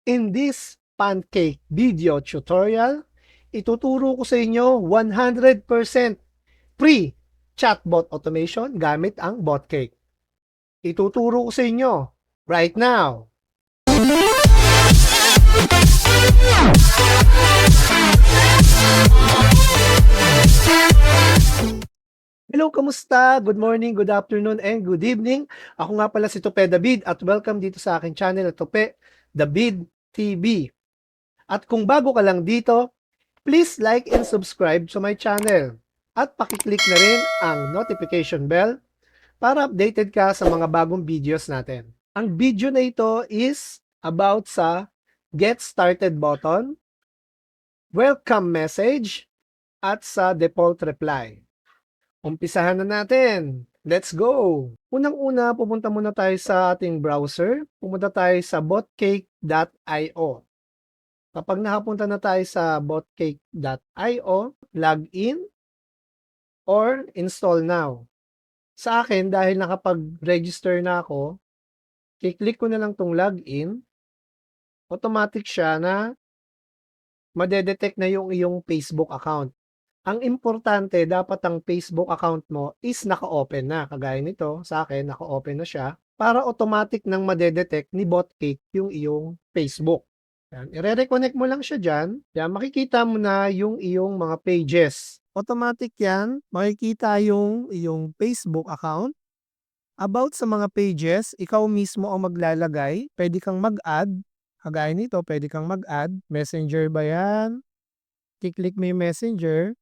In this pancake video tutorial, ituturo ko sa inyo 100% free chatbot automation gamit ang BotCake. Ituturo ko sa inyo right now. Hello, kamusta? Good morning, good afternoon, and good evening. Ako nga pala si Tope David at welcome dito sa aking channel na Tope David TV. At kung bago ka lang dito, please like and subscribe to my channel. At pakiclick na rin ang notification bell para updated ka sa mga bagong videos natin. Ang video na ito is about sa Get Started button, welcome message, at sa default reply. Umpisahan na natin. Let's go! Unang-una, pupunta muna tayo sa ating browser. Pumunta tayo sa botcake.io. Kapag nakapunta na tayo sa botcake.io, login or install now. Sa akin, dahil nakapag-register na ako, i-click ko na lang tong login, automatic siya na madedetect na yung iyong Facebook account. Ang importante, dapat ang Facebook account mo is naka-open na. Kagaya nito, sa akin, naka-open na siya para automatic nang madedetect ni BotCake yung iyong Facebook. Yan. I-reconnect mo lang siya dyan. Yan, makikita mo na yung iyong mga pages. Automatic yan. Makikita yung iyong Facebook account. About sa mga pages, ikaw mismo ang maglalagay. Pwede kang mag-add. Kagaya nito, pwede kang mag-add. Messenger ba yan? Kiklik mo yung messenger.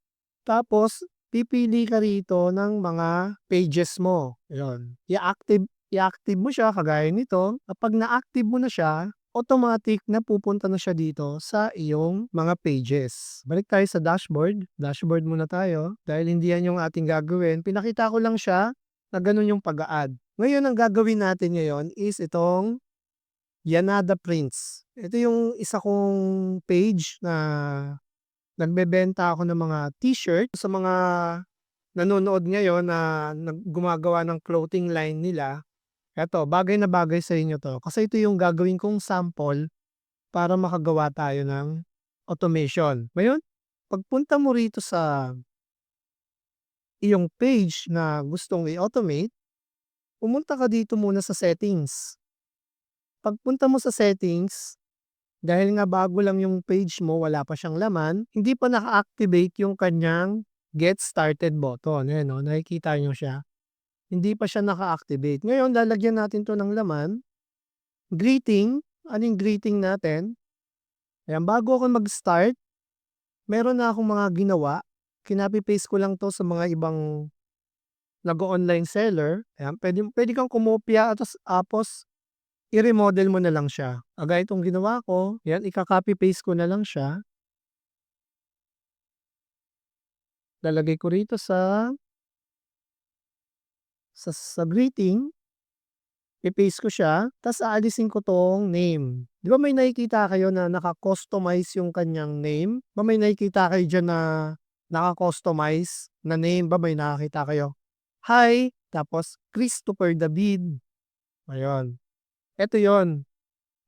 Tapos, pipili ka rito ng mga pages mo. Yun. I-active mo siya, kagaya nito. Kapag na-active mo na siya, automatic na pupunta na siya dito sa iyong mga pages. Balik tayo sa dashboard. Dashboard muna tayo. Dahil hindi yan yung ating gagawin. Pinakita ko lang siya na ganun yung pag-a-add. Ngayon, ang gagawin natin ngayon is itong Yanada Prints. Ito yung isa kong page na nagbebenta ako ng mga t-shirt sa mga nanonood ngayon na gumagawa ng clothing line nila. Eto, bagay na bagay sa inyo to. Kasi ito yung gagawin kong sample para makagawa tayo ng automation. Ngayon, pagpunta mo rito sa iyong page na gustong i-automate, pumunta ka dito muna sa settings. Pagpunta mo sa settings, dahil nga bago lang yung page mo, wala pa siyang laman, hindi pa naka-activate yung kanyang Get Started button. Ayan o, nakikita nyo siya. Hindi pa siya naka-activate. Ngayon, lalagyan natin to ng laman. Greeting. Anong greeting natin? Ayan, bago ako mag-start, meron na akong mga ginawa. Kinapi-paste ko lang to sa mga ibang nag-online seller. Ayan, pwede kang kumopya at tapos i-remodel mo na lang siya. Agad itong ginawa ko, yan, ika-copy paste ko na lang siya. Lalagay ko rito sa greeting, i-paste ko siya, tapos aalisin ko tong name. Di ba may nakikita kayo na naka-customize yung kanyang name? Ba may nakikita kayo dyan na naka-customize na name? Ba may nakakita kayo? Hi, tapos Christopher David. Ayun. Ito yon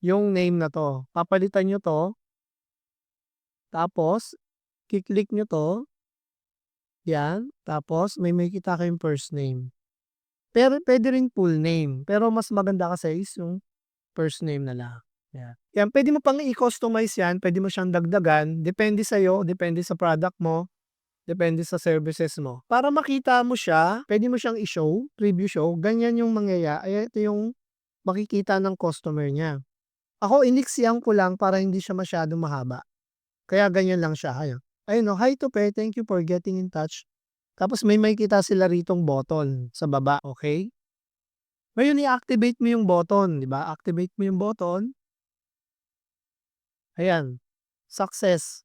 yung name na to. Papalitan nyo to. Tapos, kiklik nyo to. Yan. Tapos, may makikita kayong first name. Pero pwede rin full name. Pero mas maganda kasi is yung first name na lang. Yan. Yan. Pwede mo pang i-customize yan. Pwede mo siyang dagdagan. Depende sa'yo. Depende sa product mo. Depende sa services mo. Para makita mo siya, pwede mo siyang i-show, preview show. Ganyan yung mangyayari. Ito yung makikita ng customer niya. Ako, iniksiyang ko lang para hindi siya masyadong mahaba. Kaya ganyan lang siya. Ayun no, hi Tope, thank you for getting in touch. Tapos may makikita sila ritong button sa baba, okay? Ngayon i-activate mo yung button, di ba? Activate mo yung button. Ayan, success.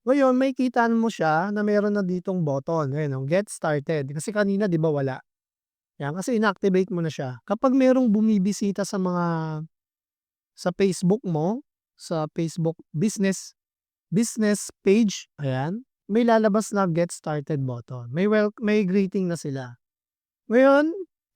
Ngayon, may kita mo siya na meron na ditong button. Ayan, get started. Kasi kanina, di ba, wala. Yan, kasi inactivate mo na siya. Kapag merong bumibisita sa Facebook mo, sa Facebook business page, ayan, may lalabas na get started button. May greeting na sila. Ngayon,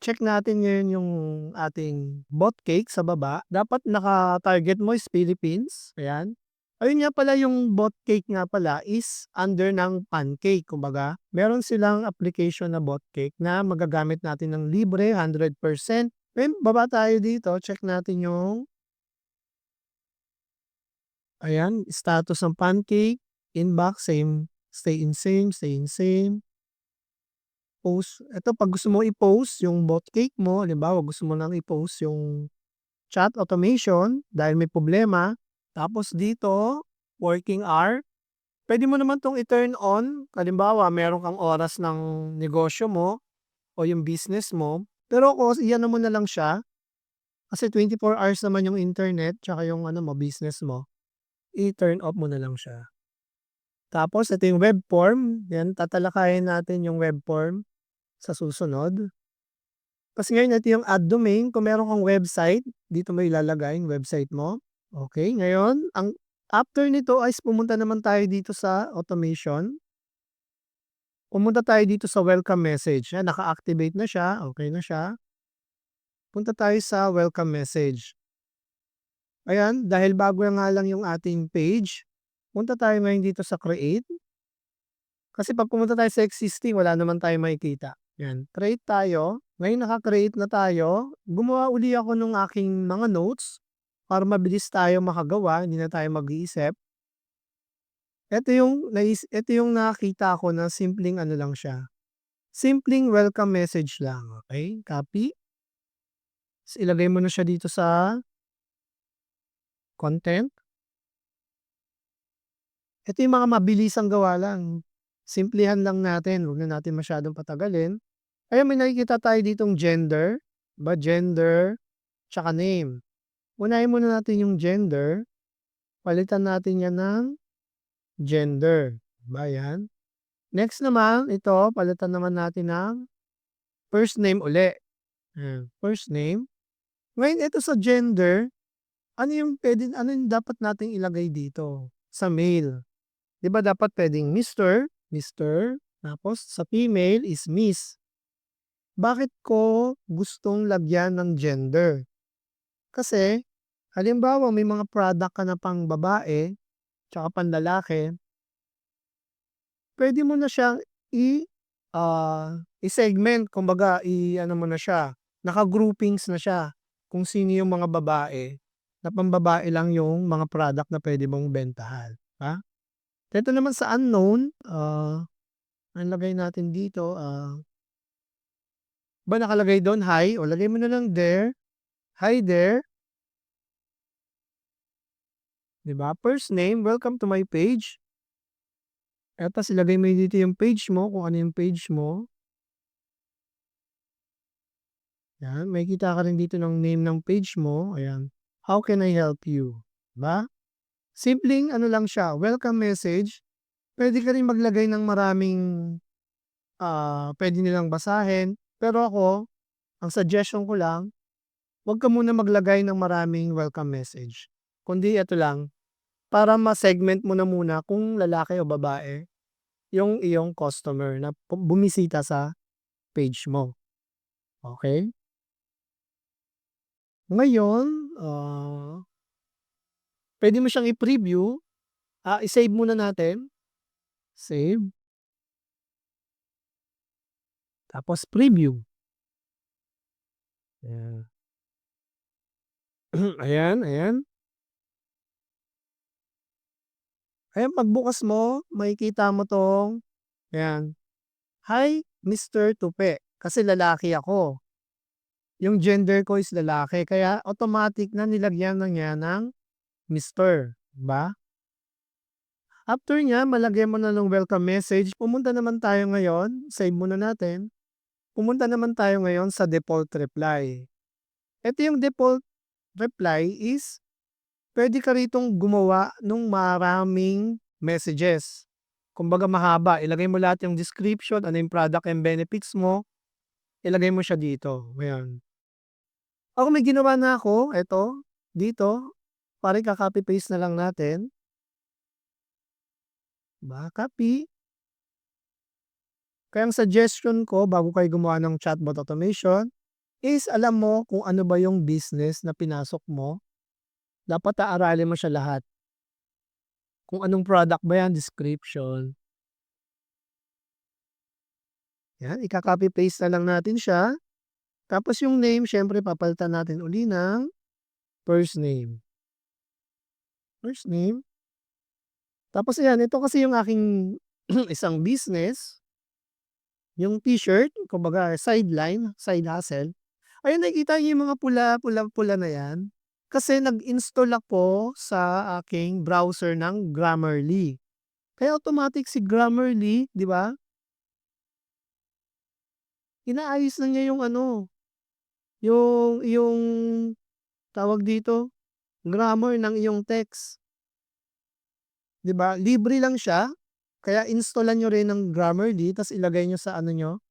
check natin ngayon yung ating bot cake sa baba. Dapat naka-target mo is Philippines. Ayan. Ayun nga pala yung bot cake nga pala is under ng pancake. Kumbaga, meron silang application na bot cake na magagamit natin ng libre, 100%. Then, baba tayo dito. Check natin yung ayan, status ng pancake, inbox, same, stay in same, stay in same. Post. Ito 'pag gusto mo i-post yung bot cake mo, halimbawa gusto mo nang i-post yung chat automation dahil may problema, tapos dito, working hour, puwede mo naman 'tong i-turn on. Halimbawa, meron kang oras ng negosyo mo o yung business mo, pero ako i-ano mo na lang siya, kasi 24 hours naman yung internet tsaka yung ano mo, business mo, i-turn off mo na lang siya. Tapos ito yung web form, 'yan tatalakayin natin yung web form sa susunod. Kasi ngayon ito yung add domain, kung meron kang website, dito mo ilalagay yung website mo. Okay, ngayon ang after nito is pumunta naman tayo dito sa automation. Pumunta tayo dito sa welcome message, yan naka-activate na siya, okay na siya. Punta tayo sa welcome message. Ayan, dahil bago nga lang yung ating page, punta tayo ngayon dito sa create. Kasi 'pag pumunta tayo sa existing wala naman tayong makikita. Yan, create tayo. Ngayon naka-create na tayo, gumawa uli ako nung aking mga notes para mabilis tayo makagawa, hindi na tayo mag-iisip. Ito yung nakita ko na simpleng ano lang siya, simpleng welcome message lang, okey, copy. Ta's ilagay mo na siya dito sa content. Ito yung mga mabilisang gawa lang, simplehan lang natin, huwag na natin masyadong patagalin. Ayan, may nakikita tayo ditong gender, gender, tsaka name. Unahin muna natin yung gender, palitan natin yan ng gender, yan. Next naman, ito palitan naman natin ng first name uli, first name. Ngayon ito sa gender, ano yung dapat nating ilagay dito sa male? 'Di ba dapat puwedeng Mister, tapos sa female is Miss. Bakit ko gustong lagyan ng gender? Kasi, halimbawa may mga product ka na pang babae, tsaka panlalaki, puwede mo na siyang i-segment, kumbaga i-ano mo na siya, naka-groupings na siya kung sino yung mga babae, na pambabae lang yung mga product na puwede mong bentahan, 'di. Dito naman sa unknown, ang lagay natin dito, nakalagay dun hi, o lagay mo na lang there, "Hi there." 'Di ba? First name, "Welcome to my page." Tapos ilagay mo dito yung page mo, kung ano yung page mo. Yan, makikita ka rin dito ng name ng page mo, ayan. "How can I help you?" 'Di ba? Simpleng ano lang siya, welcome message. Puwede ka rin maglagay ng maraming, puwede nilang basahin. Pero ako, ang suggestion ko lang, 'wag ka muna maglagay ng maraming welcome message. Kundi ito lang, para ma-segment mo na muna kung lalaki o babae yung iyong customer na bumisita sa page mo, okey? Ngayon, puwede mo siyang i-preview, i-save muna natin, save, tapos preview, ayan. Ayan, ayan. Ayan, pagbukas mo makikita mo 'tong, ayan, "Hi, Mister Tupe." Kasi lalaki ako, yung gender ko is lalaki kaya automatic na nilagyan na niya ng Mister, 'di ba? After niya malagyan mo na ng welcome message, pumunta naman tayo ngayon, save muna natin. Pumunta naman tayo ngayon sa default reply. Ito yung default reply is puwede ka ritong gumawa nung maraming messages. Kumbaga mahaba, ilagay mo lahat yung description, ano yung product and benefits mo, ilagay mo siya dito, ayan. Ako may ginawa na ako, eto, dito, para ika-copy paste na lang natin, 'di ba, copy. Kaya ang suggestion ko bago kayo gumawa ng chatbot automation, is alam mo kung ano ba yung business na pinasok mo. Dapat aaralin mo siya lahat. Kung anong product ba yan, description. Yan, ika-copy paste na lang natin siya. Tapos yung name, syempre papalitan natin uli ng first name. First name. Tapos ayan, ito kasi yung aking isang business. Yung t-shirt, kumbaga sideline, side hustle. Ayun, nakikita niyo yung mga pula na yan? Kasi nag-install ako sa aking browser ng Grammarly. Kaya automatic si Grammarly, 'di ba? Inaayos na niya yung ano, yung tawag dito, grammar ng iyong text, 'di ba? Libre lang siya, kaya installan niyo rin ng Grammarly ta's ilagay niyo sa ano niyo,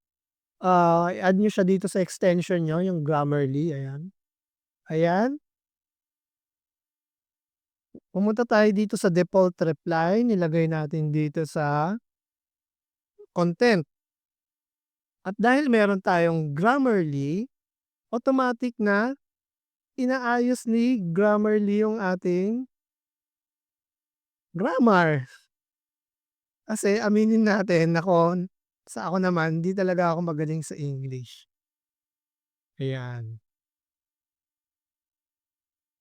i-add niyo siya dito sa extension niyo, yung Grammarly, ayan. Ayan, pumunta tayo dito sa default reply, nilagay natin dito sa content. At dahil meron tayong Grammarly, automatic na inaayos ni Grammarly yung ating grammar. Kasi aminin natin sa ako naman, hindi talaga ako magaling sa English. Ayan.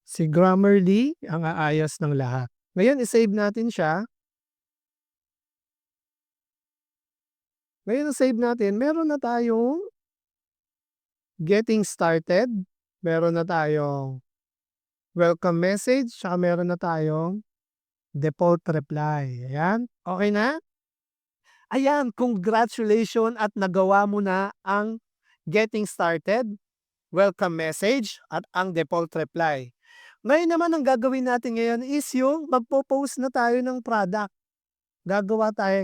Si Grammarly ang aayos ng lahat. Ngayon, i-save natin siya. Ngayon, na-save natin, meron na tayong getting started, meron na tayong welcome message, saka meron na tayong default reply. Ayan, okay na? Ayan, congratulations at nagawa mo na ang getting started, welcome message, at ang default reply. Ngayon naman ang gagawin natin ngayon is yung magpo-post na tayo ng product. Gagawa tayo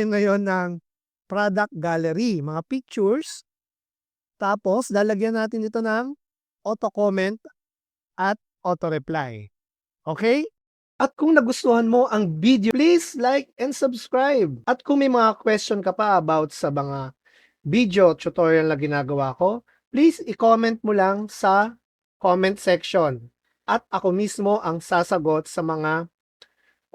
ngayon ng product gallery, mga pictures. Tapos lalagyan natin ito ng auto-comment at auto-reply. Okay? At kung nagustuhan mo ang video, please like and subscribe. At kung may mga question ka pa about sa mga video tutorial na ginagawa ko, please i-comment mo lang sa comment section. At ako mismo ang sasagot sa mga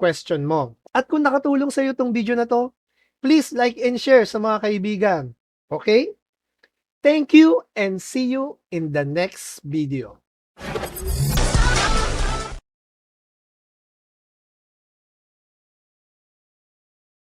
question mo. At kung nakatulong sa iyo itong video na to, please like and share sa mga kaibigan. Okay? Thank you and see you in the next video.